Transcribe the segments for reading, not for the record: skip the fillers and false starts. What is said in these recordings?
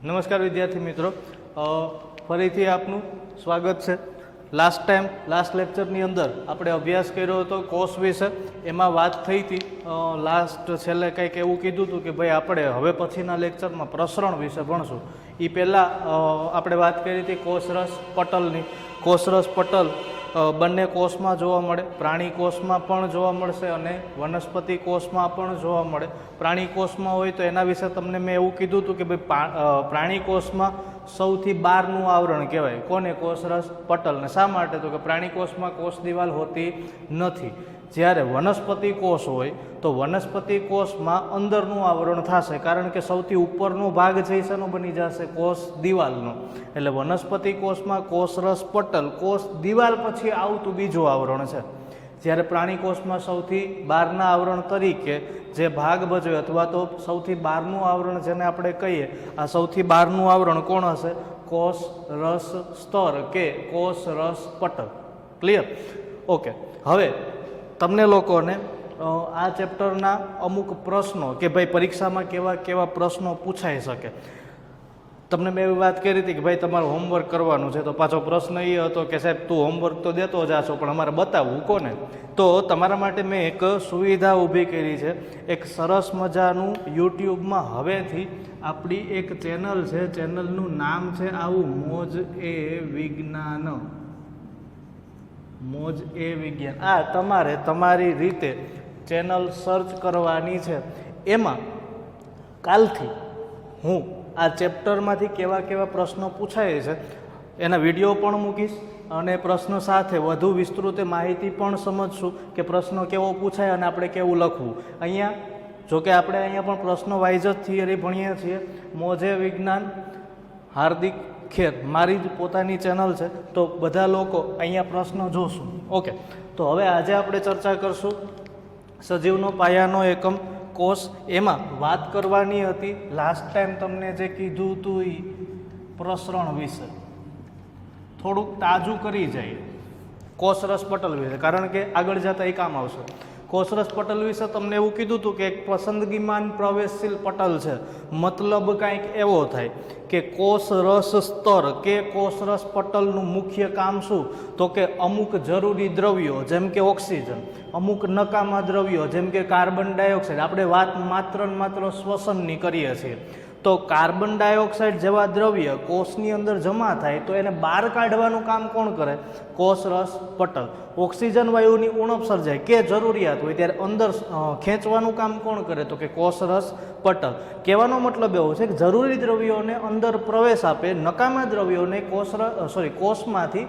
નમસ્કાર વિદ્યાર્થી મિત્રો, ફરીથી આપનું સ્વાગત છે. લાસ્ટ લેક્ચરની અંદર આપણે અભ્યાસ કર્યો હતો કોષ વિશે. એમાં વાત થઈ હતી છેલ્લે કંઈક એવું કીધું હતું કે ભાઈ આપણે હવે પછીના લેક્ચરમાં પ્રસરણ વિશે ભણશું. એ પહેલાં આપણે વાત કરી હતી કોષરસ પટલની. કોષરસ પટલ બંને કોષમાં જોવા મળે, પ્રાણી કોષમાં પણ જોવા મળશે અને વનસ્પતિ કોષમાં પણ જોવા મળે. પ્રાણી કોષમાં હોય તો એના વિશે તમને મેં એવું કીધું હતું કે ભાઈ પ્રાણી કોષમાં સૌથી બહારનું આવરણ કહેવાય કોને? કોષરસ પટલને. શા માટે? તો કે પ્રાણી કોષમાં કોષ દિવાલ હોતી નથી. જ્યારે વનસ્પતિ કોષ હોય તો વનસ્પતિ કોષમાં અંદરનું આવરણ થશે, કારણ કે સૌથી ઉપરનો ભાગ છે શેનો બની જશે? કોષ દિવાલનો. એટલે વનસ્પતિ કોષમાં કોષરસ પટલ કોષ દિવાલ પછી આવતું બીજું આવરણ છે. જ્યારે પ્રાણી કોષમાં સૌથી બહારના આવરણ તરીકે જે ભાગ ભજવે અથવા તો સૌથી બહારનું આવરણ જેને આપણે કહીએ, આ સૌથી બહારનું આવરણ કોણ હશે? કોષ રસ સ્તર કે કોષ રસ પટલ. ક્લિયર? ઓકે. હવે તમને લોકોને આ ચેપ્ટરના અમુક પ્રશ્નો કે ભાઈ પરીક્ષામાં કેવા કેવા પ્રશ્નો પૂછાઈ શકે, તમને મેં એવી વાત કરી હતી કે ભાઈ તમારું હોમવર્ક કરવાનું છે. તો પાછો પ્રશ્ન એ હતો કે સાહેબ તું હોમવર્ક તો દેતો જ છો પણ અમારે બતાવવું કોને? તો તમારા માટે મેં એક સુવિધા ઊભી કરી છે. એક સરસ મજાનું યુટ્યુબમાં હવેથી આપણી એક ચેનલ છે. ચેનલનું નામ છે આવું મોજ એ વિજ્ઞાન. મોજ એ વિજ્ઞાન. આ તમારે તમારી રીતે ચેનલ સર્ચ કરવાની છે. એમાં કાલથી હું આ ચેપ્ટરમાંથી કેવા કેવા પ્રશ્નો પૂછાય છે એના વિડીયો પણ મૂકીશ અને પ્રશ્ન સાથે વધુ વિસ્તૃત માહિતી પણ સમજશું કે પ્રશ્નો કેવો પૂછાય અને આપણે કેવું લખવું. અહીંયા જોકે આપણે અહીંયા પણ પ્રશ્નો વાઇઝ જ થિયરી ભણીએ છીએ. મોજે વિજ્ઞાન, હાર્દિક ખેર મારી જ પોતાની ચેનલ છે, તો બધા લોકો અહીંયા પ્રશ્નો જોશું. ઓકે. તો હવે આજે આપણે ચર્ચા કરશું સજીવનો પાયાનો એકમ કોષ. એમાં વાત કરવાની હતી લાસ્ટ ટાઈમ તમને જે કીધું હતું એ પ્રસરણ વિશે થોડુંક તાજું કરી જાય કોષરસ પટલ વિશે, કારણ કે આગળ જતા એ કામ આવશે. કોષરસ પટલ વિશે તમને એવું કીધું હતું કે એક પસંદગીમાન પ્રવેશશીલ પટલ છે. મતલબ કાંઈક એવો થાય કે કોષરસ સ્તર કે કોષરસ પટલનું મુખ્ય કામ શું? તો કે અમુક જરૂરી દ્રવ્યો જેમ કે ઓક્સિજન, અમુક નકામા દ્રવ્યો જેમ કે કાર્બન ડાયોક્સાઇડ. આપણે વાત માત્ર ને માત્ર શ્વસનની કરીએ છીએ. તો કાર્બન ડાયોક્સાઇડ જેવા દ્રવ્ય કોષની અંદર જમા થાય તો એને બહાર કાઢવાનું કામ કોણ કરે? કોષરસ પટલ. ઓક્સિજન વાયુની ઉણપ સર્જાય કે જરૂરિયાત હોય ત્યારે અંદર ખેંચવાનું કામ કોણ કરે? તો કે કોષરસ પટલ. કહેવાનો મતલબ એવો છે કે જરૂરી દ્રવ્યોને અંદર પ્રવેશ આપે, નકામા દ્રવ્યોને કોષમાંથી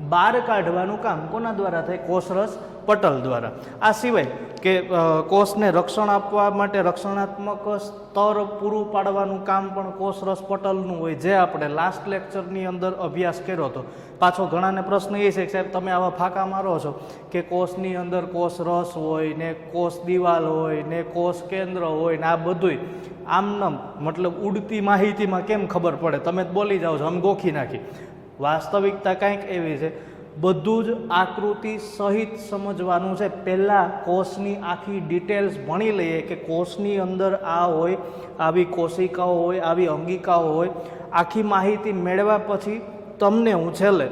બહાર કાઢવાનું કામ કોના દ્વારા થાય? કોષરસ પટલ દ્વારા. આ સિવાય કે કોષને રક્ષણ આપવા માટે રક્ષણાત્મક સ્તર પૂરું પાડવાનું કામ પણ કોષરસ પટલનું હોય, જે આપણે લાસ્ટ લેક્ચરની અંદર અભ્યાસ કર્યો હતો. પાછો ઘણાને પ્રશ્ન એ છે કે સાહેબ તમે આવા ફાંકા મારો છો કે કોષની અંદર કોષ રસ હોય ને કોષ દિવાલ હોય ને કોષ કેન્દ્ર હોય ને આ બધુંય આમનામ મતલબ ઉડતી માહિતીમાં કેમ ખબર પડે? તમે જ બોલી જાઓ છો, અમે ગોખી નાખી. વાસ્તવિકતા કંઈક એવી છે, બધું જ આકૃતિ સહિત સમજવાનું છે. પહેલાં કોષની આખી ડિટેલ્સ ભણી લઈએ કે કોષની અંદર આ હોય, આવી કોશિકાઓ હોય, આવી અંગિકાઓ હોય. આખી માહિતી મેળવ્યા પછી તમને હું છેલ્લે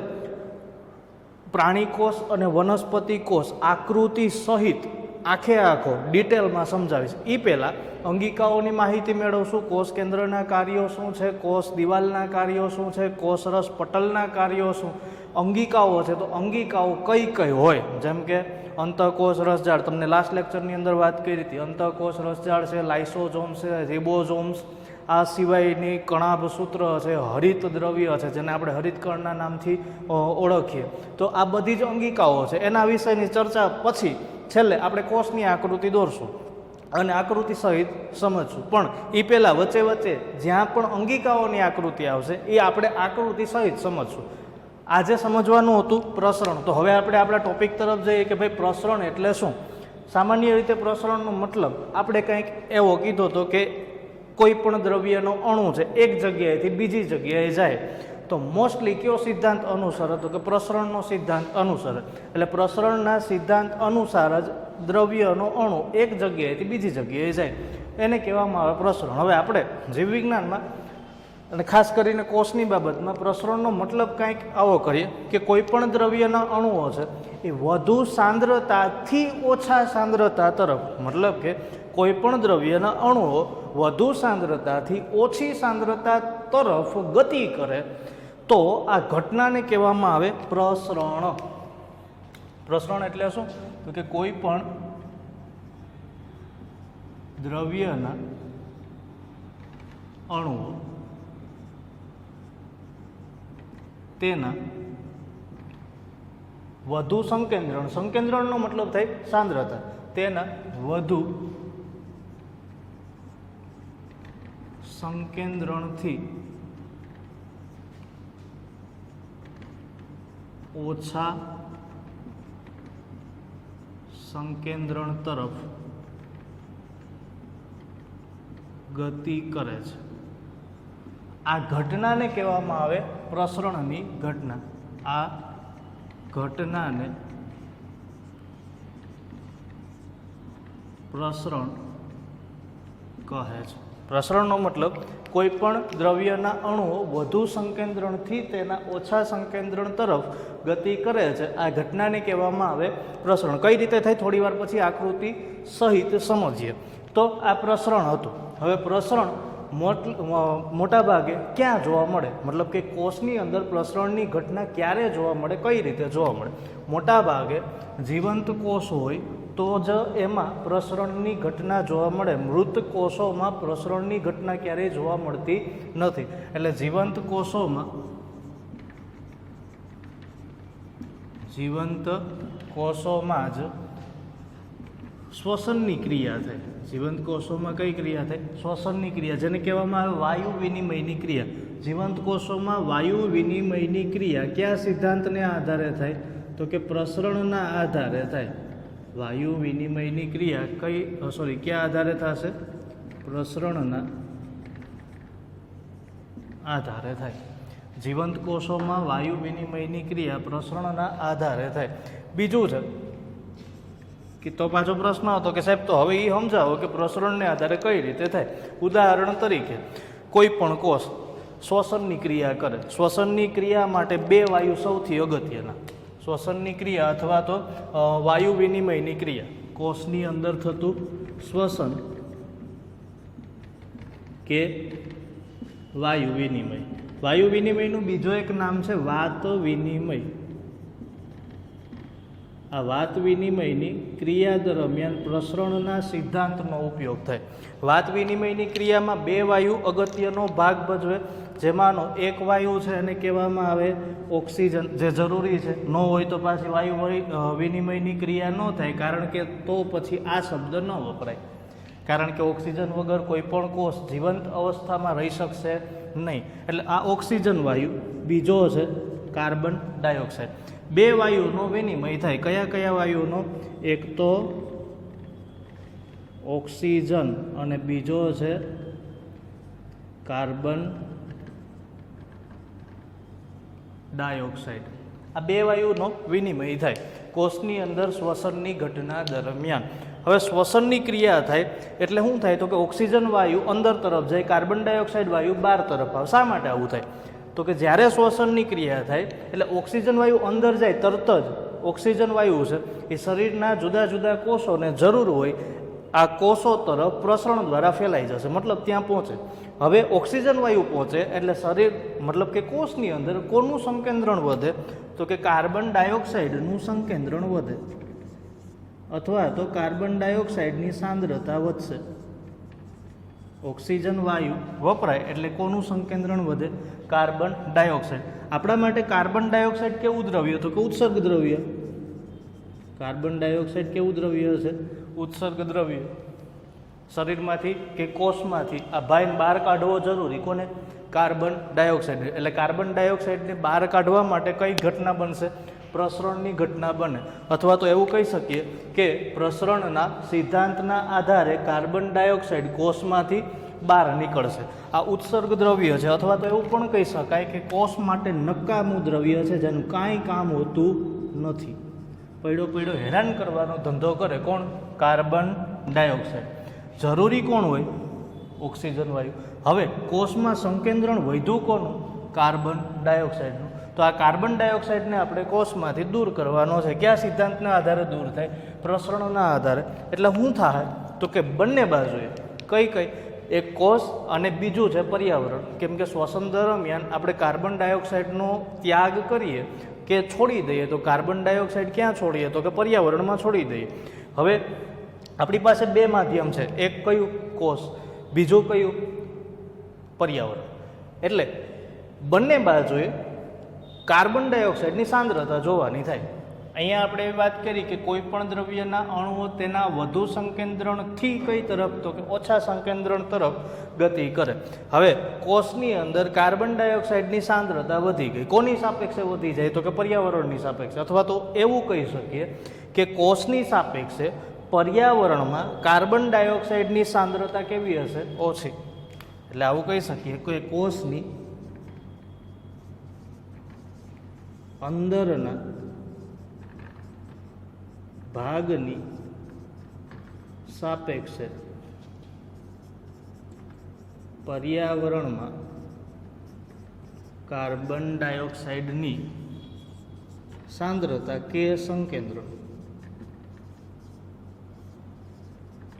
પ્રાણી કોષ અને વનસ્પતિ કોષ આકૃતિ સહિત આખે આખો ડિટેલમાં સમજાવીશ. એ પહેલાં અંગિકાઓની માહિતી મેળવશું. કોષ કેન્દ્રના કાર્યો શું છે, કોષ દિવાલના કાર્યો શું છે, કોષરસ પટલના કાર્યો શું. અંગિકાઓ છે તો અંગિકાઓ કઈ કઈ હોય? જેમ કે અંતઃકોષ રસજાળ, તમને લાસ્ટ લેક્ચરની અંદર વાત કરી હતી. અંતઃકોષ રસજાળ છે, લાઇસોઝોમ્સ છે, રિબોઝોમ્સ. આ સિવાયની કણાભ સૂત્ર છે, હરિત દ્રવ્ય છે જેને આપણે હરિતકણના નામથી ઓળખીએ. તો આ બધી જ અંગિકાઓ છે. એના વિષયની ચર્ચા પછી છેલ્લે આપણે કોષની આકૃતિ દોરશું અને આકૃતિ સહિત સમજશું. પણ એ પહેલાં વચ્ચે વચ્ચે જ્યાં પણ અંગિકાઓની આકૃતિ આવશે એ આપણે આકૃતિ સહિત સમજશું. આજે સમજવાનું હતું પ્રસરણ. તો હવે આપણે આપણા ટોપિક તરફ જઈએ કે ભાઈ પ્રસરણ એટલે શું? સામાન્ય રીતે પ્રસરણનો મતલબ આપણે કંઈક એવો કીધો હતો કે કોઈ પણ દ્રવ્યનો અણુ છે એક જગ્યાએથી બીજી જગ્યાએ જાય તો મોસ્ટલી કયો સિદ્ધાંત અનુસરે? તો કે પ્રસરણનો સિદ્ધાંત અનુસરે. એટલે પ્રસરણના સિદ્ધાંત અનુસાર જ દ્રવ્યનો અણુ એક જગ્યાએથી બીજી જગ્યાએ જાય એને કહેવામાં આવે પ્રસરણ. હવે આપણે જીવવિજ્ઞાનમાં અને ખાસ કરીને કોષની બાબતમાં પ્રસરણનો મતલબ કંઈક આવો કરીએ કે કોઈ પણ દ્રવ્યના અણુઓ છે એ વધુ સાંદ્રતાથી ઓછા સાંદ્રતા તરફ, મતલબ કે કોઈ પણ દ્રવ્યના અણુઓ વધુ સાંદ્રતાથી ઓછી સાંદ્રતા તરફ ગતિ કરે તો આ ઘટનાને કહેવામાં આવે પ્રસરણ. પ્રસરણ એટલે શું? તો કે કોઈ પણ દ્રવ્યના અણુઓ તેના વધુ સંકેન્દ્રણ, સંકેન્દ્રણનો મતલબ થાય સાંદ્રતા, તેના વધુ સંકેન્દ્રણથી ઓછા સંકેન્દ્રણ તરફ ગતિ કરે છે. આ ઘટનાને કહેવામાં આવે પ્રસરણની ઘટના. આ ઘટનાને પ્રસરણ કહે છે. પ્રસરણનો મતલબ કોઈ પણ દ્રવ્યના અણુઓ વધુ સંકેન્દ્રણથી તેના ઓછા સંકેન્દ્રણ તરફ ગતિ કરે છે. આ ઘટનાને કહેવામાં આવે પ્રસરણ. કઈ રીતે થાય થોડી વાર પછી આકૃતિ સહિત સમજીએ. તો આ પ્રસરણ હતું. હવે પ્રસરણ મોટા ભાગે ક્યાં જોવા મળે, મતલબ કે કોષની અંદર પ્રસરણની ઘટના ક્યારે જોવા મળે, કઈ રીતે જોવા મળે? મોટા ભાગે જીવંત કોષ હોય તો જ એમાં પ્રસરણની ઘટના જોવા મળે. મૃત કોષોમાં પ્રસરણની ઘટના ક્યારેય જોવા મળતી નથી. એટલે જીવંત કોષોમાં જ શ્વસનની ક્રિયા થાય. જીવંત કોષોમાં કઈ ક્રિયા થાય? શ્વસનની ક્રિયા, જેને કહેવામાં આવે વાયુ વિનિમયની ક્રિયા. જીવંત કોષોમાં વાયુ વિનિમયની ક્રિયા કયા સિદ્ધાંતને આધારે થાય? તો કે પ્રસરણના આધારે થાય. વાયુ વિનિમયની ક્રિયા ક્યાં આધારે થશે? પ્રસરણના આધારે થાય. જીવંત કોષોમાં વાયુ વિનિમયની ક્રિયા પ્રસરણના આધારે થાય. બીજું છે કે તો પાછો પ્રશ્ન હતો કે સાહેબ તો હવે એ સમજાવો કે પ્રસરણને આધારે કઈ રીતે થાય. ઉદાહરણ તરીકે કોઈ પણ કોષ શ્વસનની ક્રિયા કરે. શ્વસનની ક્રિયા માટે બે વાયુ સૌથી અગત્યના. શ્વસનની ક્રિયા અથવા તો વાયુ વિનિમયની ક્રિયા, કોષની અંદર થતું શ્વસન કે વાયુ વિનિમય. વાયુ વિનિમયનું બીજું એક નામ છે વાત વિનિમય. આ વાત વિનિમયની ક્રિયા દરમિયાન પ્રસરણના સિદ્ધાંતનો ઉપયોગ થાય. વાત વિનિમયની ક્રિયામાં બે વાયુ અગત્યનો ભાગ ભજવે, જેમાંનો એક વાયુ છે એને કહેવામાં આવે ઓક્સિજન, જે જરૂરી છે. ન હોય તો પાછી વાયુ વિનિમયની ક્રિયા ન થાય, કારણ કે તો પછી આ શબ્દ ન વપરાય. કારણ કે ઓક્સિજન વગર કોઈ પણ કોષ જીવંત અવસ્થામાં રહી શકશે નહીં. એટલે આ ઓક્સિજન વાયુ, બીજો છે કાર્બન ડાયોક્સાઇડ. બે વાયુનો વિનિમય થાય. કયા કયા વાયુનો? એક તો ઓક્સિજન અને બીજો છે કાર્બન ડાયોક્સાઇડ. આ બે વાયુનો વિનિમય થાય કોષની અંદર શ્વસનની ઘટના દરમિયાન. હવે શ્વસનની ક્રિયા થાય એટલે શું થાય? તો કે ઓક્સિજન વાયુ અંદર તરફ જાય, કાર્બન ડાયોક્સાઇડ વાયુ બહાર તરફ આવે. શા માટે આવું થાય? તો કે જ્યારે શ્વસનની ક્રિયા થાય એટલે ઓક્સિજન વાયુ અંદર જાય, તરત જ ઓક્સિજન વાયુ છે એ શરીરના જુદા જુદા કોષોને જરૂર હોય આ કોષો તરફ પ્રસરણ દ્વારા ફેલાઈ જશે, મતલબ ત્યાં પહોંચે. હવે ઓક્સિજન વાયુ પહોંચે એટલે શરીર, મતલબ કે કોષની અંદર કોનું સંકેન્દ્રણ વધે? તો કે કાર્બન ડાયોક્સાઇડનું સંકેન્દ્રણ વધે, અથવા તો કાર્બન ડાયોક્સાઇડની સાંદ્રતા વધશે. ઓક્સિજન વાયુ વપરાય એટલે કોનું સંકેન્દ્રણ વધે? Carbon dioxide. આપણા માટે કાર્બન ડાયોક્સાઇડ કેવું દ્રવ્ય? તો કે ઉત્સર્ગ દ્રવ્ય. કાર્બન ડાયોક્સાઇડ કેવું દ્રવ્ય હશે? ઉત્સર્ગ દ્રવ્ય. શરીરમાંથી કે કોષમાંથી આ ભાઈને બહાર કાઢવો જરૂરી. કોને? Carbon dioxide. એટલે કાર્બન ડાયોક્સાઇડને બહાર કાઢવા માટે કઈ ઘટના બનશે? પ્રસરણની ઘટના બને. અથવા તો એવું કહી શકીએ કે પ્રસરણના સિદ્ધાંતના આધારે કાર્બન ડાયોક્સાઇડ કોષમાંથી બહાર નીકળશે. આ ઉત્સર્ગ દ્રવ્ય છે. અથવા તો એવું પણ કહી શકાય કે કોષ માટે નકામું દ્રવ્ય છે, જેનું કાંઈ કામ હોતું નથી. પડ્યો હેરાન કરવાનો ધંધો કરે. કોણ? Carbon dioxide. જરૂરી કોણ હોય? ઓક્સિજન વાયુ. હવે કોષમાં સંકેન્દ્રણ વધ્યું કોનું? કાર્બન ડાયોક્સાઇડનું. તો આ કાર્બન ડાયોક્સાઇડને આપણે કોષમાંથી દૂર કરવાનો છે. કયા સિદ્ધાંતના આધારે દૂર થાય? પ્રસરણના આધારે. એટલે શું થાય? તો કે બંને બાજુએ કઈ એક કોષ અને બીજું છે પર્યાવરણ. કેમ કે શ્વસન દરમિયાન આપણે કાર્બન ડાયોક્સાઇડનો ત્યાગ કરીએ કે છોડી દઈએ, તો કાર્બન ડાયોક્સાઇડ ક્યાં છોડીએ? તો કે પર્યાવરણમાં છોડી દઈએ. હવે આપણી પાસે બે માધ્યમ છે, એક કયું? કોષ. બીજું કયું? પર્યાવરણ. એટલે બંને બાજુએ કાર્બન ડાયોક્સાઇડની સાંદ્રતા જોવાની થાય. અહીંયા આપણે વાત કરી કે કોઈ પણ દ્રવ્યના અણુઓ તેના વધુ સંકેન્દ્રણથી કઈ તરફ? તો કે ઓછા સંકેન્દ્રણ તરફ ગતિ કરે. હવે કોષની અંદર કાર્બન ડાયોક્સાઇડની સાંદ્રતા વધી ગઈ. કોની સાપેક્ષે વધી જાય? તો કે પર્યાવરણની સાપેક્ષે. અથવા તો એવું કહી શકીએ કે કોષની સાપેક્ષે પર્યાવરણમાં કાર્બન ડાયોક્સાઇડની સાંદ્રતા કેવી હશે? ઓછી. એટલે આવું કહી શકીએ કે કોષની અંદરના ભાગની સાપેક્ષે પર્યાવરણમાં કાર્બન ડાયોક્સાઇડની સાંદ્રતા કે સંકેન્દ્રણ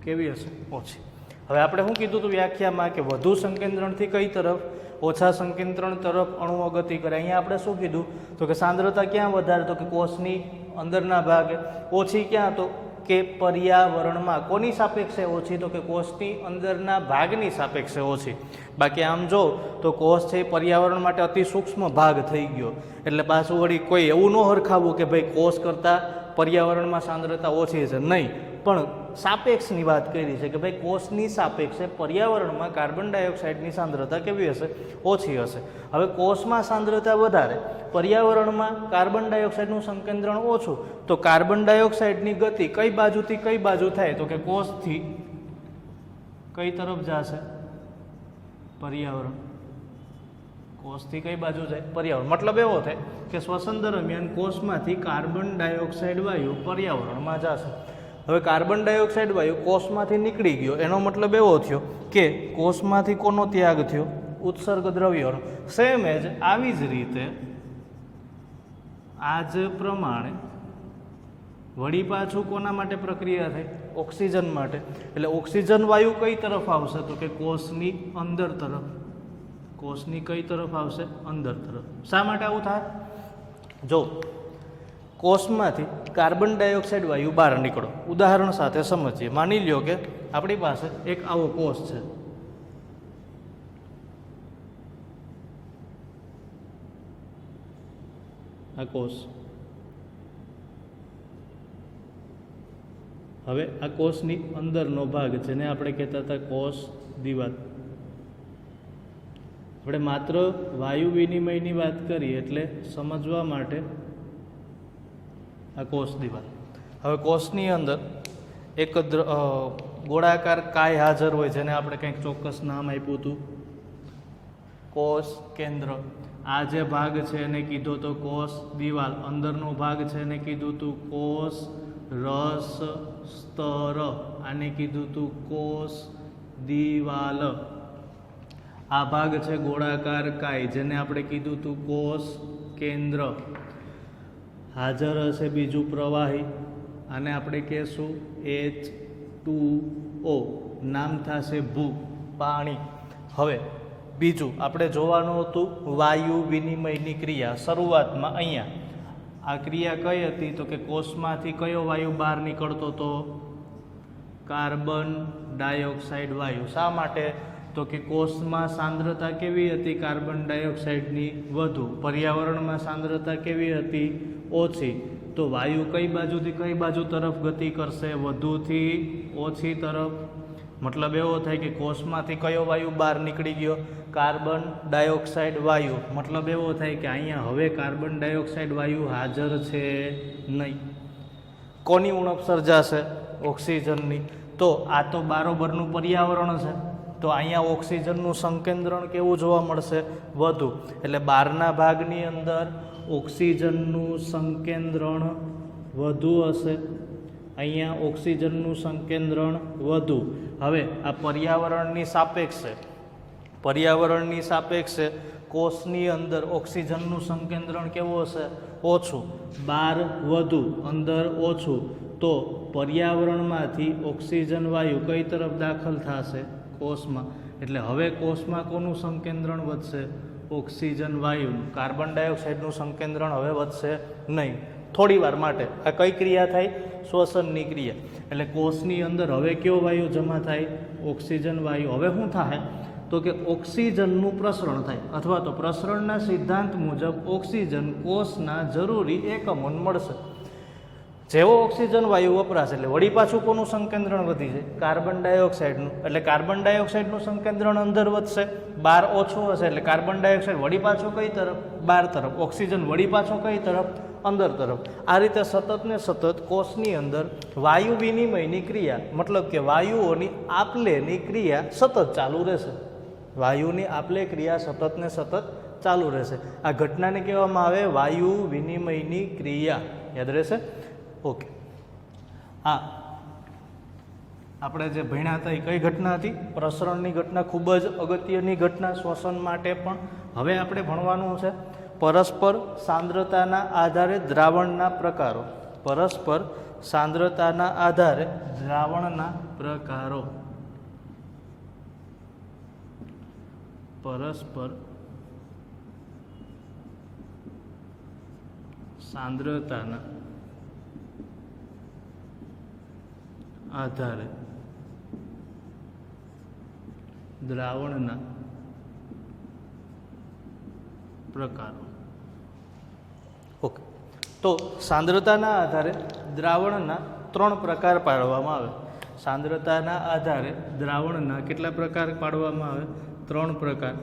કેવી હશે? ઓછી. હવે આપણે શું કીધું હતું વ્યાખ્યામાં કે વધુ સંકેન્દ્રણથી કઈ તરફ? ઓછા સંકેન્દ્રણ તરફ અણુઓ ગતિ કરે. અહીંયા આપણે શું કીધું? તો કે સાંદ્રતા ક્યાં વધારે? તો કે કોષની અંદરના ભાગે. ઓછી ક્યાં? તો કે પર્યાવરણમાં. કોની સાપેક્ષે ઓછી? તો કે કોષની અંદરના ભાગની સાપેક્ષે ઓછી. બાકી આમ જો તો કોષ છે એ પર્યાવરણ માટે અતિ સૂક્ષ્મ ભાગ થઈ ગયો. એટલે પાછું વળી કોઈ એવું ન હરખાવવું કે ભાઈ કોષ કરતાં પર્યાવરણમાં સાંદ્રતા ઓછી છે. નહીં, પણ સાપેક્ષની વાત કરી છે કે ભાઈ કોષની સાપેક્ષે પર્યાવરણમાં કાર્બન ડાયોક્સાઇડની સાંદ્રતા કેવી હશે? ઓછી હશે. હવે કોષમાં સાંદ્રતા વધારે, પર્યાવરણમાં કાર્બન ડાયોક્સાઇડનું સંકેન્દ્રણ ઓછું, તો કાર્બન ડાયોક્સાઇડની ગતિ કઈ બાજુથી કઈ બાજુ થાય? તો કે કોષથી કઈ તરફ જશે? પર્યાવરણ. કોષથી કઈ બાજુ જાય? પર્યાવરણ. મતલબ એવો થાય કે શ્વસન દરમિયાન કોષમાંથી કાર્બન ડાયોક્સાઇડ વાયુ પર્યાવરણમાં જશે. હવે કાર્બન ડાયોક્સાઇડ વાયુ કોષમાંથી નીકળી ગયો, એનો મતલબ એવો થયો કે કોષમાંથી કોનો ત્યાગ થયો? ઉત્સર્ગ દ્રવ્યોનો. સેમ એજ આવી જ રીતે આ જ પ્રમાણે વળી પાછું કોના માટે પ્રક્રિયા થાય? ઓક્સિજન માટે. એટલે ઓક્સિજન વાયુ કઈ તરફ આવશે? તો કે કોષની અંદર તરફ. કોષની કઈ તરફ આવશે? અંદર તરફ. શા માટે આવું થાય? જો કોષમાંથી કાર્બન ડાયોક્સાઇડ વાયુ બહાર નીકળો. ઉદાહરણ સાથે સમજીએ. માની લ્યો કે આપણી પાસે એક આવો કોષ છે. આ કોષ. હવે આ કોષની અંદરનો ભાગ જેને આપણે કહેતા હતા કોષ દિવાલ. આપણે માત્ર વાયુ વિનિમયની વાત કરી એટલે સમજવા માટે આ કોષ દિવાલ. હવે કોષની અંદર એક ગોળાકાર કાય હાજર હોય જેને આપણે કંઈક ચોક્કસ નામ આપ્યું હતું, કોષ કેન્દ્ર. આ જે ભાગ છે એને કીધું તો કોષ દિવાલ. અંદરનો ભાગ છે એને કીધું હતું કોષ રસ સ્તર. આને કીધું હતું કોષ દિવાલ. આ ભાગ છે ગોળાકાર કાય જેને આપણે કીધું હતું કોષ કેન્દ્ર. હાજર હશે બીજું પ્રવાહી, આને આપણે કહેશું H2O. નામ થશે ભૂખ, પાણી. હવે બીજું આપણે જોવાનું હતું વાયુ વિનિમયની ક્રિયા. શરૂઆતમાં અહીંયા આ ક્રિયા કઈ હતી? તો કે કોષમાંથી કયો વાયુ બહાર નીકળતો હતો? કાર્બન ડાયોક્સાઇડ વાયુ. શા માટે? તો કે કોષમાં સાંદ્રતા કેવી હતી? કાર્બન ડાયોક્સાઇડની વધુ. પર્યાવરણમાં સાંદ્રતા કેવી હતી? ઓછી. તો વાયુ કઈ બાજુથી કઈ બાજુ તરફ ગતિ કરશે? વધુથી ઓછી તરફ. મતલબ એવો થાય કે કોષમાંથી કયો વાયુ બહાર નીકળી ગયો? કાર્બન ડાયોક્સાઇડ વાયુ. મતલબ એવો થાય કે અહીંયા હવે કાર્બન ડાયોક્સાઇડ વાયુ હાજર છે નહીં. કોની ઉણપ સર્જાશે? ઓક્સિજનની. તો આ તો બારોબરનું પર્યાવરણ છે, તો અહીંયા ઓક્સિજનનું સંકેન્દ્રણ કેવું જોવા મળશે? વધુ. એટલે બહારના ભાગની અંદર ઓક્સિજનનું સંકેન્દ્રણ વધુ હશે. અહીંયા ઓક્સિજનનું સંકેન્દ્રણ વધુ. હવે આ પર્યાવરણની સાપેક્ષે કોષની અંદર ઓક્સિજનનું સંકેન્દ્રણ કેવું હશે? ઓછું. બહાર વધુ, અંદર ઓછું. તો પર્યાવરણમાંથી ઓક્સિજન વાયુ કઈ તરફ દાખલ થશે? કોષમાં. એટલે હવે કોષમાં કોનું સંકેન્દ્રણ વધશે? ઓક્સિજન વાયુનું. કાર્બન ડાયોક્સાઇડનું સંકેન્દ્રણ હવે વધશે નહીં થોડી વાર માટે. આ કઈ ક્રિયા થાય? શ્વસનની ક્રિયા. એટલે કોષની અંદર હવે કયો વાયુ જમા થાય? ઓક્સિજન વાયુ. હવે શું થાય? તો કે ઓક્સિજનનું પ્રસરણ થાય, અથવા તો પ્રસરણના સિદ્ધાંત મુજબ ઓક્સિજન કોષના જરૂરી એકમોને મળશે. જેવો ઓક્સિજન વાયુ વપરાશે એટલે વળી પાછું કોનું સંકેન્દ્રણ વધી જાય? કાર્બન ડાયોક્સાઇડનું. એટલે કાર્બન ડાયોક્સાઇડનું સંકેન્દ્રણ અંદર વધશે, બહાર ઓછું હશે એટલે કાર્બન ડાયોક્સાઇડ વળી પાછો કઈ તરફ? બહાર તરફ. ઓક્સિજન વળી પાછો કઈ તરફ? અંદર તરફ. આ રીતે સતત ને સતત કોષની અંદર વાયુ વિનિમયની ક્રિયા, મતલબ કે વાયુઓની આપલેની ક્રિયા સતત ચાલુ રહેશે. વાયુની આપલે ક્રિયા સતત ને સતત ચાલુ રહેશે. આ ઘટનાને કહેવામાં આવે વાયુ વિનિમયની ક્રિયા. યાદ રહેશે? ઓકે. હા, આપણે જે ભણ્યા હતા એ કઈ ઘટના હતી? પ્રસરણની ઘટના. ખૂબ જ અગત્યની ઘટના શ્વસન માટે પણ. હવે આપણે ભણવાનું છે પરસ્પર સાંદ્રતાના આધારે દ્રાવણના પ્રકારો. પરસ્પર સાંદ્રતાના આધારે દ્રાવણના પ્રકારો. પરસ્પર સાંદ્રતાના આધારે દ્રાવણના પ્રકારો. ઓકે. તો સાંદ્રતાના આધારે દ્રાવણના 3 પ્રકાર પાડવામાં આવે. સાંદ્રતાના આધારે દ્રાવણના કેટલા પ્રકાર પાડવામાં આવે? 3 પ્રકાર.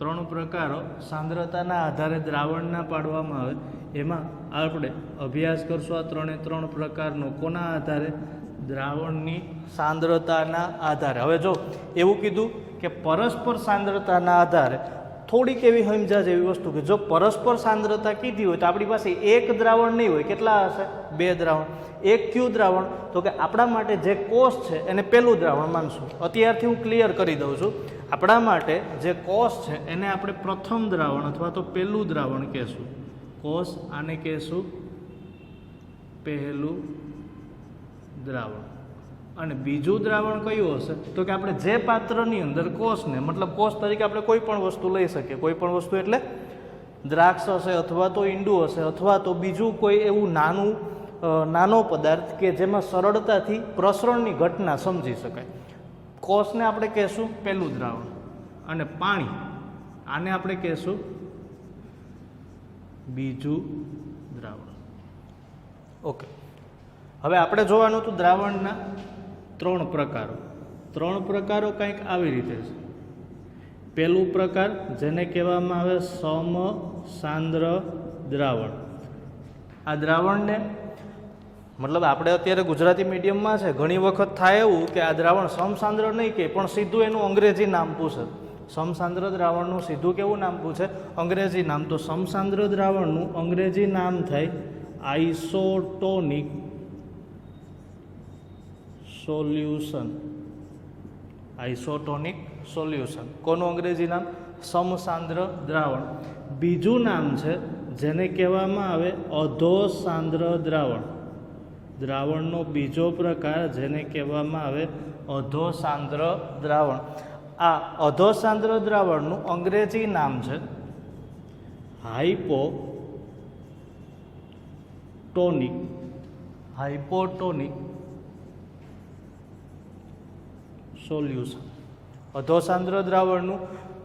3 પ્રકારો સાંદ્રતાના આધારે દ્રાવણના પાડવામાં આવે. એમાં આપણે અભ્યાસ કરશું આ 3 પ્રકારનો. કોના આધારે? દ્રાવણની સાંદ્રતાના આધારે. હવે જો એવું કીધું કે પરસ્પર સાંદ્રતાના આધારે, થોડીક એવી સમજા જેવી વસ્તુ કે જો પરસ્પર સાંદ્રતા કીધી હોય તો આપણી પાસે એક દ્રાવણ નહીં હોય. કેટલા હશે? 2 દ્રાવણ. એક કયું દ્રાવણ? તો કે આપણા માટે જે કોષ છે એને પહેલું દ્રાવણ માનશું. અત્યારથી હું ક્લિયર કરી દઉં છું. આપણા માટે જે કોષ છે એને આપણે પ્રથમ દ્રાવણ અથવા તો પહેલું દ્રાવણ કહેશું. કોષ આને કહેશું પહેલું દ્રાવણ. અને બીજું દ્રાવણ કયું હશે? તો કે આપણે જે પાત્રની અંદર કોષને, મતલબ કોષ તરીકે આપણે કોઈ પણ વસ્તુ લઈ શકીએ. કોઈ પણ વસ્તુ એટલે દ્રાક્ષ હશે, અથવા તો ઈંડું હશે, અથવા તો બીજું કોઈ એવું નાનો પદાર્થ કે જેમાં સરળતાથી પ્રસરણની ઘટના સમજી શકાય. કોષને આપણે કહેશું પહેલું દ્રાવણ. અને પાણી આને આપણે કહેશું બીજું દ્રાવણ. ઓકે. હવે આપણે જોવાનું હતું દ્રાવણના 3 પ્રકારો. 3 પ્રકારો કંઈક આવી રીતે છે. પહેલું પ્રકાર જેને કહેવામાં આવે સમસાંદ્ર દ્રાવણ. આ દ્રાવણને, મતલબ આપણે અત્યારે ગુજરાતી મીડિયમમાં છે, ઘણી વખત થાય એવું કે આ દ્રાવણ સમસાંદ્ર નહીં કહે પણ સીધું એનું અંગ્રેજી નામ પૂછે. સમસાંદ્ર દ્રાવણનું સીધું કેવું નામ પૂછે? અંગ્રેજી નામ. તો સમસાંદ્ર દ્રાવણનું અંગ્રેજી નામ થાય આઇસોટોનિક સોલ્યુશન. આઇસોટોનિક સોલ્યુશન. કોનું અંગ્રેજી નામ? સમસાંદ્ર દ્રાવણ. બીજું નામ છે જેને કહેવામાં આવે અધોસાંદ્ર દ્રાવણ. દ્રાવણનો બીજો પ્રકાર જેને કહેવામાં આવે અધોસાંદ્ર દ્રાવણ. આ અધોસાંદ્ર દ્રાવણનું અંગ્રેજી નામ છે હાઇપોટોનિક સોલ્યુશન. અધોસાંદ્ર દ્રાવણનું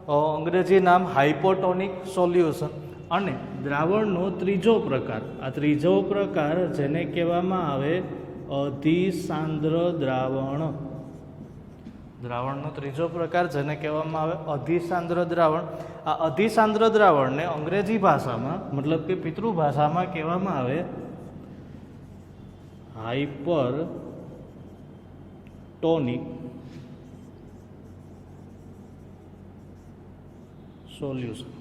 અંગ્રેજી નામ હાઇપોટોનિક સોલ્યુશન. અને દ્રાવણનો ત્રીજો પ્રકાર, આ ત્રીજો પ્રકાર જેને કહેવામાં આવે અધિસાંદ્ર દ્રાવણ. દ્રાવણનો ત્રીજો પ્રકાર જેને કહેવામાં આવે અધિસાંદ્ર દ્રાવણ. આ અધિસાંદ્ર દ્રાવણને અંગ્રેજી ભાષામાં, મતલબ કે પિતૃભાષામાં કહેવામાં આવે હાઇપરટોનિક સોલ્યુશન.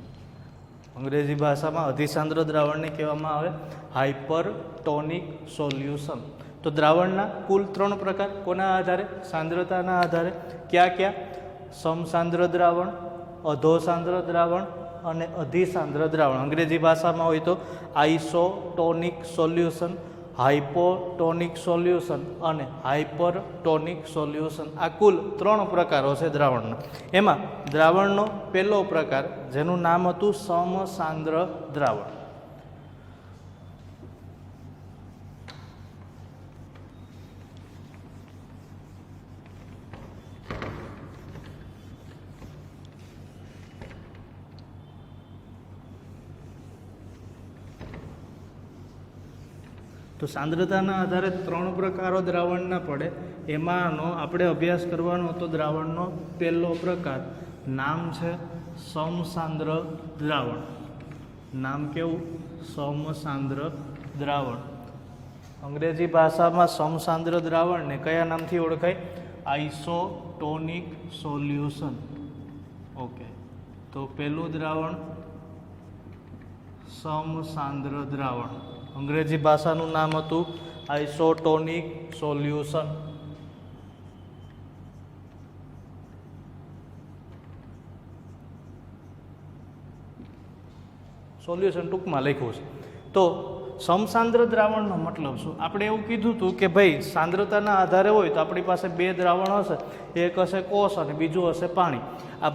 અંગ્રેજી ભાષામાં અધિસાંદ્ર દ્રાવણને કહેવામાં આવે હાઇપરટોનિક સોલ્યુશન. તો દ્રાવણના કુલ 3 પ્રકાર કોના આધારે? સાંદ્રતાના આધારે. ક્યાં ક્યાં? સમસાંદ્ર દ્રાવણ, અધોસાંદ્ર દ્રાવણ અને અધિસાંદ્ર દ્રાવણ. અંગ્રેજી ભાષામાં હોય તો આઇસોટોનિક સોલ્યુશન, હાઇપોટોનિક સોલ્યુશન અને હાઇપરટોનિક સોલ્યુશન. આ કુલ 3 પ્રકારો છે દ્રાવણના. એમાં દ્રાવણનો પહેલો પ્રકાર જેનું નામ હતું સમસાંદ્ર દ્રાવણ. તો સાંદ્રતાના આધારે 3 પ્રકારો દ્રાવણના પડે. એમાંનો આપણે અભ્યાસ કરવાનો તો દ્રાવણનો પહેલો પ્રકાર નામ છે સમસાંદ્ર દ્રાવણ. નામ કેવું? સમસાંદ્ર દ્રાવણ. અંગ્રેજી ભાષામાં સમસાંદ્ર દ્રાવણને કયા નામથી ઓળખાય? આઇસોટોનિક સોલ્યુશન. ઓકે, તો પહેલું દ્રાવણ સમસાંદ્ર દ્રાવણ. અંગ્રેજી ભાષાનું નામ હતું આઇસોટોનિક સોલ્યુશન. સોલ્યુશન ટૂંકમાં લખ્યું છે. તો સમસાંદ્ર દ્રાવણનો મતલબ શું? આપણે એવું કીધું હતું કે ભાઈ સાંદ્રતાના આધારે હોય તો આપણી પાસે 2 દ્રાવણ હશે, એક હશે કોષ અને બીજું હશે પાણી. આ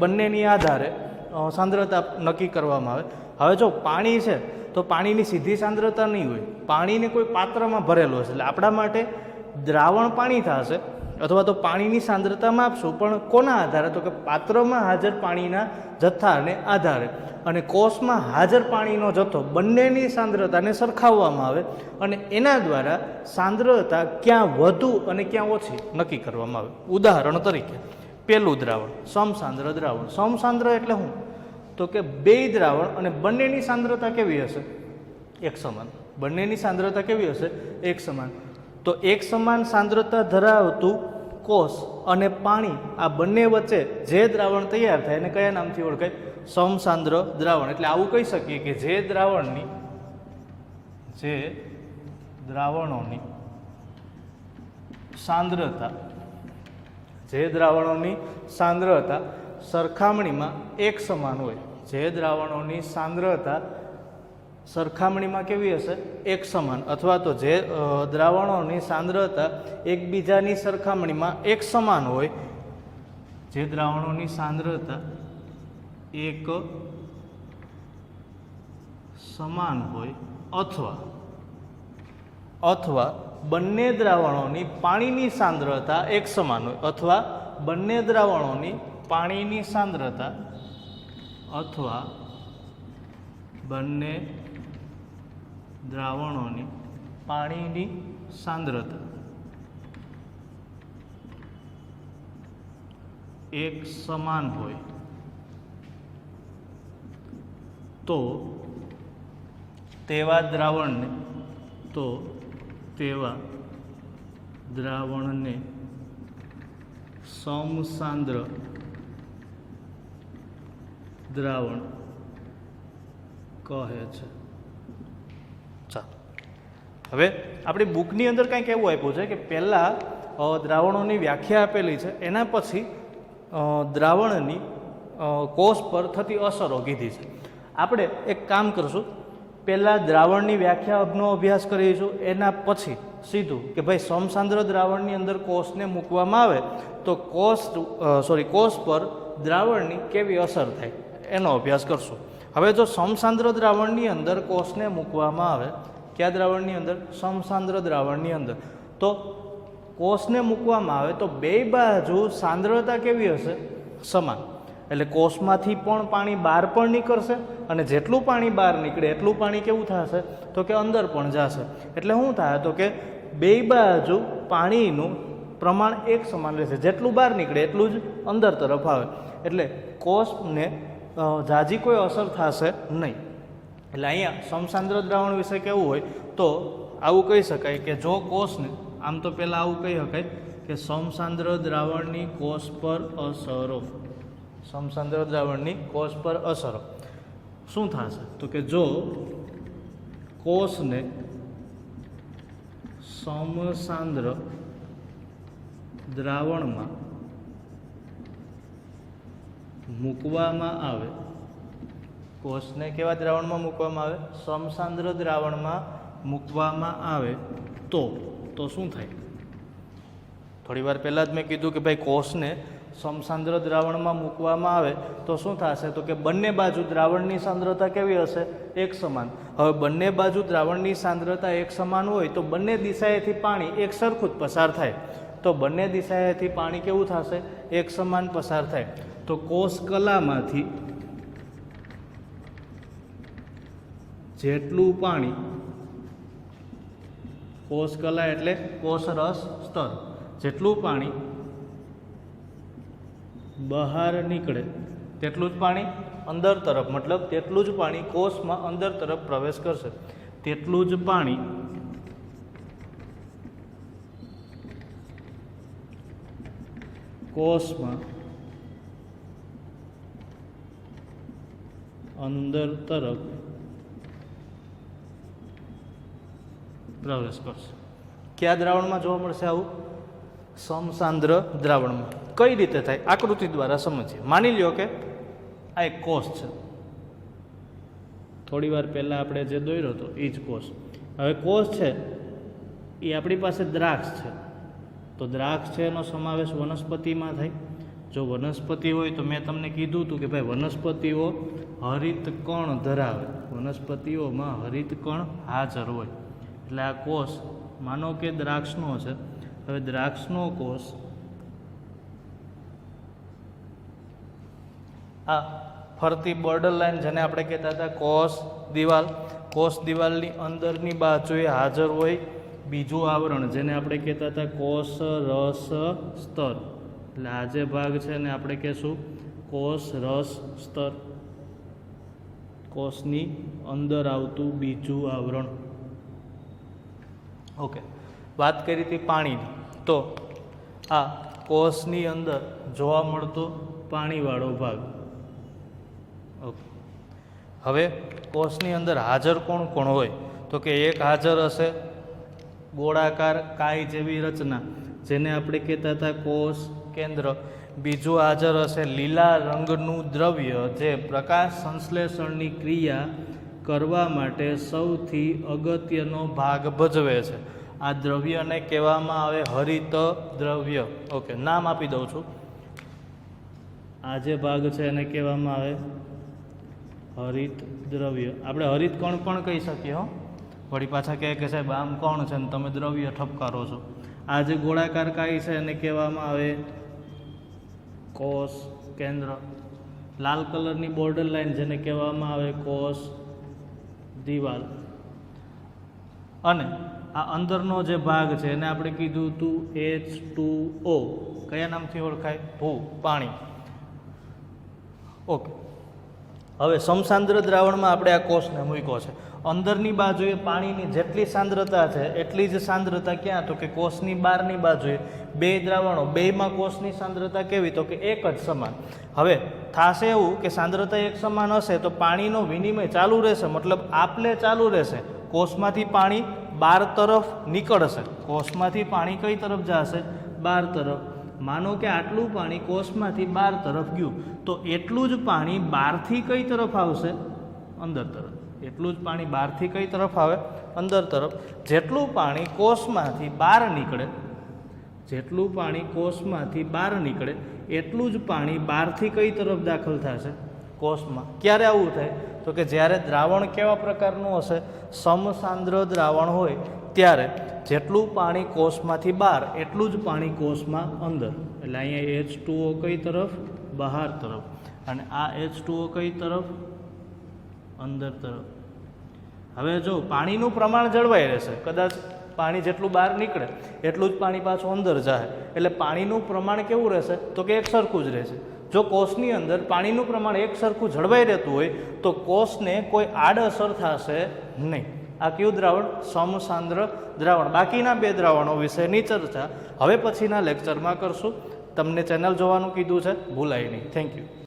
બંનેની આધારે સાંદ્રતા નક્કી કરવામાં આવે. હવે જો પાણી છે તો પાણીની સીધી સાંદ્રતા નહીં હોય, પાણીને કોઈ પાત્રમાં ભરેલો હશે. એટલે આપણા માટે દ્રાવણ પાણી થશે અથવા તો પાણીની સાંદ્રતા માપશું, પણ કોના આધારે? તો કે પાત્રમાં હાજર પાણીના જથ્થાને આધારે. અને કોષમાં હાજર પાણીનો જથ્થો બંનેની સાંદ્રતાને સરખાવવામાં આવે અને એના દ્વારા સાંદ્રતા ક્યાં વધુ અને ક્યાં ઓછી નક્કી કરવામાં આવે. ઉદાહરણ તરીકે પહેલું દ્રાવણ સમસાંદ્ર દ્રાવણ. સમસાંદ્ર એટલે શું? તો કે 2 દ્રાવણ અને બંનેની સાંદ્રતા કેવી હશે? એક સમાન. બંનેની સાંદ્રતા કેવી હશે? એક સમાન. તો એક સમાન સાંદ્રતા ધરાવતું કોષ અને પાણી, આ બંને વચ્ચે જે દ્રાવણ તૈયાર થાય એને કયા નામથી ઓળખાય? સમસાંદ્ર દ્રાવણ. એટલે આવું કહી શકીએ કે જે દ્રાવણોની સાંદ્રતા સરખામણીમાં એક સમાન હોય. જે દ્રાવણોની સાંદ્રતા સરખામણીમાં કેવી હશે? એક સમાન. અથવા તો જે દ્રાવણોની સાંદ્રતા એકબીજાની સરખામણીમાં એક સમાન હોય, જે દ્રાવણોની સાંદ્રતા એક સમાન હોય, અથવા બંને દ્રાવણોની પાણીની સાંદ્રતા એક સમાન હોય, અથવા બંને દ્રાવણોની પાણીની સાંદ્રતા એક સમાન હોય તો તેવા દ્રાવણને સમસાંદ્ર દ્રાવણ કહે છે. ચાલો, હવે આપણી બુકની અંદર કંઈક એવું આપ્યું છે કે પહેલાં દ્રાવણોની વ્યાખ્યા આપેલી છે, એના પછી દ્રાવણની કોષ પર થતી અસરો કીધી છે. આપણે એક કામ કરશું, પહેલાં દ્રાવણની વ્યાખ્યાનો અભ્યાસ કરીશું, એના પછી સીધું કે ભાઈ સમસાંદ્ર દ્રાવણની અંદર કોષને મૂકવામાં આવે તો કોષ પર દ્રાવણની કેવી અસર થાય એનો અભ્યાસ કરશું. હવે જો સમસાંદ્ર દ્રાવણની અંદર કોષને મૂકવામાં આવે, કયા દ્રાવણની અંદર? સમસાંદ્ર દ્રાવણની અંદર. તો કોષને મૂકવામાં આવે તો 2 બાજુ સાંદ્રતા કેવી હશે? સમાન. એટલે કોષમાંથી પણ પાણી બહાર પણ નીકળશે અને જેટલું પાણી બહાર નીકળે એટલું પાણી કેવું થશે? તો કે અંદર પણ જશે. એટલે શું થાય? તો કે 2 બાજુ પાણીનું પ્રમાણ એક સમાન રહેશે. જેટલું બહાર નીકળે એટલું જ અંદર તરફ આવે. એટલે કોષને ઝાઝી કોઈ અસર થશે નહીં. એટલે અહીંયા સમસાંદ્ર દ્રાવણ વિશે કેવું હોય તો આવું કહી શકાય કે જો કોષને, આમ તો પહેલાં આવું કહી શકાય કે સમસાંદ્ર દ્રાવણની કોષ પર અસરો. સમસાંદ્ર દ્રાવણની કોષ પર અસરો શું થશે? તો કે જો કોષને સમસાંદ્ર દ્રાવણમાં મૂકવામાં આવે, કોષને કેવા દ્રાવણમાં મૂકવામાં આવે? સમસાંદ્ર દ્રાવણમાં મૂકવામાં આવે તો શું થાય? થોડી વાર પહેલાં જ મેં કીધું કે ભાઈ કોષને સમસાંદ્ર દ્રાવણમાં મૂકવામાં આવે તો શું થશે? તો કે બંને બાજુ દ્રાવણની સાંદ્રતા કેવી હશે? એક સમાન. હવે બંને બાજુ દ્રાવણની સાંદ્રતા એક સમાન હોય તો બંને દિશાએથી પાણી એક સરખું જ પસાર થાય. તો બંને દિશાએથી પાણી કેવું થશે? એક સમાન પસાર થાય. તો કોષ કલામાંથી જેટલું પાણી, કોષ કલા એટલે કોષરસ સ્તર, જેટલું પાણી બહાર નીકળે તેટલું જ પાણી અંદર તરફ, મતલબ તેટલું જ પાણી કોષમાં અંદર તરફ પ્રવેશ કરશે. તેટલું જ પાણી કોષમાં અંદર તરફ પ્રવેશ કરશે. કયા દ્રાવણમાં જોવા મળશે આવું? સમસાંદ્ર દ્રાવણમાં. કઈ રીતે થાય? આકૃતિ દ્વારા સમજીએ. માની લ્યો કે આ એક કોષ છે. થોડી વાર પહેલાં આપણે જે દોર્યો હતો એ જ કોષ. હવે કોષ છે એ આપણી પાસે દ્રાક્ષ છે. તો દ્રાક્ષ છે એનો સમાવેશ વનસ્પતિમાં થાય. જો વનસ્પતિ હોય તો મેં તમને કીધું હતું કે ભાઈ વનસ્પતિઓ હરિતકણ ધરાવે, વનસ્પતિઓમાં હરિતકણ હાજર હોય. એટલે આ કોષ માનો કે દ્રાક્ષનો છે. હવે દ્રાક્ષનો કોષ આ ફરતી બોર્ડર લાઈન જેને આપણે કહેતા હતા કોષ દિવાલ, કોષ દિવાલની અંદરની બાજુએ હાજર હોય બીજું આવરણ જેને આપણે કહેતા હતા કોષ રસ સ્તર. એટલે આ જે ભાગ છે એને આપણે કહેશું કોષ રસ સ્તર, કોષની અંદર આવતું બીજું આવરણ. ઓકે, વાત કરી હતી પાણીની. તો આ કોષની અંદર જોવા મળતો પાણીવાળો ભાગ. ઓકે, હવે કોષની અંદર હાજર કોણ કોણ હોય? તો કે એક હાજર હશે ગોળાકાર કાય જેવી રચના જેને આપણે કહેતા હતા કોષ કેન્દ્ર. બીજું હાજર હશે લીલા રંગનું દ્રવ્ય જે પ્રકાશ સંશ્લેષણની ક્રિયા કરવા માટે સૌથી અગત્યનો ભાગ ભજવે છે. આ દ્રવ્યને કહેવામાં આવે હરિત દ્રવ્ય. ઓકે, નામ આપી દઉં છું. આ જે ભાગ છે એને કહેવામાં આવે હરિત દ્રવ્ય. આપણે હરિત કણ પણ કહી શકીએ. હો, વળી પાછા કહે કે સાહેબ આમ કોણ છે ને તમે દ્રવ્ય ઠપકારો છો. આ જે ગોળાકાર કાય છે એને કહેવામાં આવે કોષ કેન્દ્ર. લાલ કલરની બોર્ડર લાઈન જેને કહેવામાં આવે કોષ દિવાલ. અને આ અંદરનો જે ભાગ છે એને આપણે કીધું હતું H2O. કયા નામથી ઓળખાય? ભૂ, પાણી. ઓકે, હવે સમસાંદ્ર દ્રાવણમાં આપણે આ કોષને મૂક્યો છે. અંદરની બાજુએ પાણીની જેટલી સાંદ્રતા છે એટલી જ સાંદ્રતા ક્યાં? તો કે કોષની બહારની બાજુએ. બે દ્રાવણો, બેમાં કોષની સાંદ્રતા કેવી? તો કે એક જ સમાન. હવે થશે એવું કે સાંદ્રતા એક સમાન હશે તો પાણીનો વિનિમય ચાલુ રહેશે, મતલબ આપલે ચાલુ રહેશે. કોષમાંથી પાણી બહાર તરફ નીકળશે. કોષમાંથી પાણી કઈ તરફ જશે? બહાર તરફ. માનો કે આટલું પાણી કોષમાંથી બહાર તરફ ગયું તો એટલું જ પાણી બહારથી કઈ તરફ આવશે? અંદર તરફ. એટલું જ પાણી બહારથી કઈ તરફ આવે? અંદર તરફ. જેટલું પાણી કોષમાંથી બહાર નીકળે, જેટલું પાણી કોષમાંથી બહાર નીકળે એટલું જ પાણી બહારથી કઈ તરફ દાખલ થશે? કોષમાં. ક્યારે આવું થાય? તો કે જ્યારે દ્રાવણ કેવા પ્રકારનું હશે? સમસાંદ્ર દ્રાવણ હોય ત્યારે જેટલું પાણી કોષમાંથી બહાર એટલું જ પાણી કોષમાં અંદર. એટલે અહીંયા H2O કઈ તરફ? બહાર તરફ. અને આ H2O કઈ તરફ? અંદર તરફ. હવે જો પાણીનું પ્રમાણ જળવાઈ રહેશે, કદાચ પાણી જેટલું બહાર નીકળે એટલું જ પાણી પાછું અંદર જાય, એટલે પાણીનું પ્રમાણ કેવું રહેશે? તો કે એક સરખું જ રહેશે. જો કોષની અંદર પાણીનું પ્રમાણ એક સરખું જળવાઈ રહેતું હોય તો કોષને કોઈ આડઅસર થશે નહીં. આ કયું દ્રાવણ? સમસાંદ્ર દ્રાવણ. બાકીના બે દ્રાવણો વિશેની ચર્ચા હવે પછીના લેક્ચરમાં કરશું. તમને ચેનલ જોવાનું કીધું છે, ભૂલાય નહીં. Thank you.